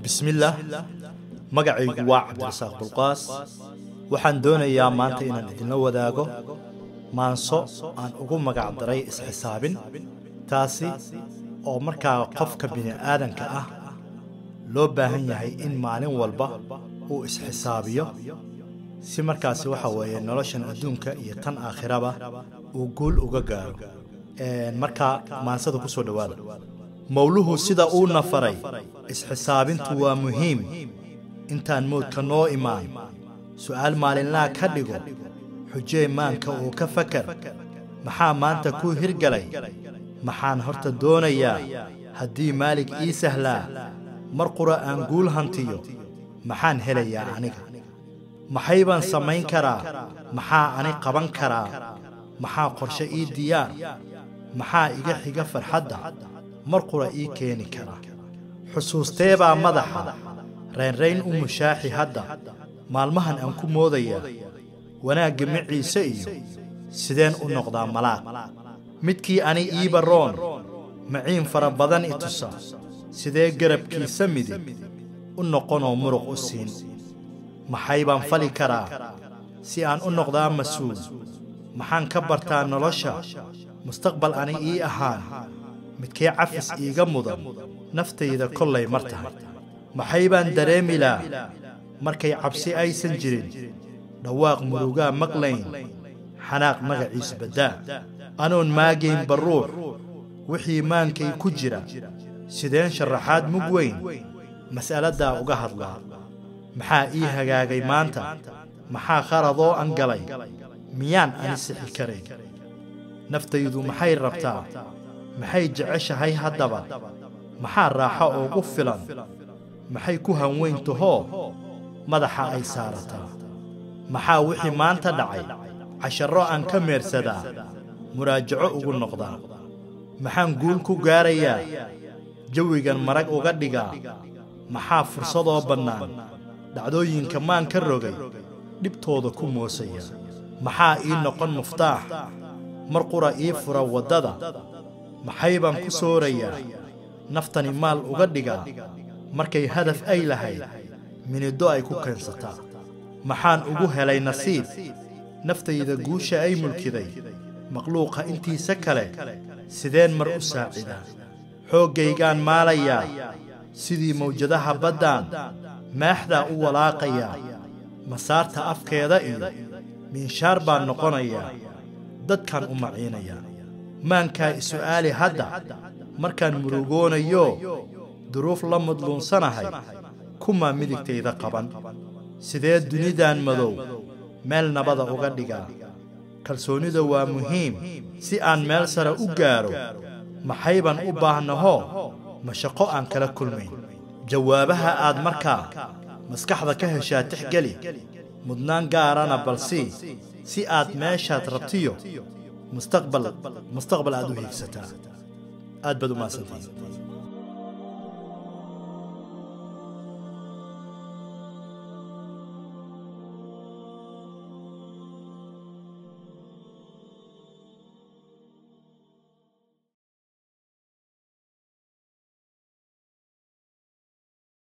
بسم الله مقعي واحد رساق بالقاس وحن دونا يا مانتا إنا ندينا وداقو مانسو أن أقوم مقع دري إسحساب تاسي أو مركا قفك بني آدم كأه لو باهن يهي إن مالين والبا و إسحسابيو سي مركاسي وحاوية نولاشن أدونك يتن آخرابا وقول وقاقارو مركا مانسادو كسو دوالا مولوه سيدا او نفري اسحسابينتو waa muhiim intaan moodka noo imaan su'aal maalinlaa ka dhigo xujee maanka oo ka fakar maxaa maanta ku hirgalay maxaan horta doonayaa haddii maalig ii sahlaa mar qura aan guul hantiyo maxaan helayaa aniga maxay baan samayn karaa maxaa ani qaban karaa maxaa qorshe ii diyaar maxaa iga xiga farxadda مرقرة إي كيني كرا حسوس تيبا مدحا رين مشاحي هدا مالمهن أنكو موضيا وانا جمعي سئيو سيدين نقضا ملاك متكي أني إي برون معين فربضان إتسا سيدي قرب كي سميدي نقونو مرق أسين محايبان فالي كرا سيان نقضا مسؤول محان كبرتان نلاشا مستقبل أني إي أهان midkee cafis iiga mudan naftayda kollay martahay maxay baan dareemi laa markay cabsi aysan jirin dhawaaq murugaa maqlayn xanaaq magaciis badaa anoon maagayn baruux wixii maankay ku jira sideen sharaxaad mug weyn mas'aladaa uga hadlaa maxaa ii hagaagay maanta maxaa khaladoo an galay miyaan ani sixi karayn naftaydu maxay rabtaa maxay jeceshahay haddaba maxaa raaxo ugu filan maxay ku hanweyntuhoo madaxa ay saarataa maxaa wixii maanta dhacay casharro aan ka meersadaa muraajaco ugu noqdaa maxaan guul ku gaarayaa jawigan marag uga dhigaa maxaa fursadoo bannaan dhacdooyinka maan ka rogay dhibtooda ku moosaya maxaa ii noqon muftaax mar qura ii fura waddada maxay baan ku soorayaa naftani maal uga dhigaa markay hadaf ay lahayd minido ay ku keensataa maxaan ugu helay nasiib naftayda guusha ay mulkiday maqluuqa intiisa kale sideen mar u saacidaa xooggaygaan maalayaa sidii mawjadaha baddaan maaxdaa u walaaqayaa masaarta afkeeda iyo miinshaar baan noqonayaa dadkan u maciinayaa maankaa isu'aali hadda markaan murugoonayo duruuf la mudluunsanahay kuma midigtayda qaban sidee dunidan madow meel nabada uga dhigaa kalsoonida waa muhiim si aan meel sare u gaaro maxayban u baahnaho ma shaqo aan kala kulmayn jawaabaha aad markaa maskaxda ka heshaa tixgeli mudnaan gaarana balsi si aad meeshaad rabtiyo مستقبل أدو هيك ستا أدبدو ما سنتين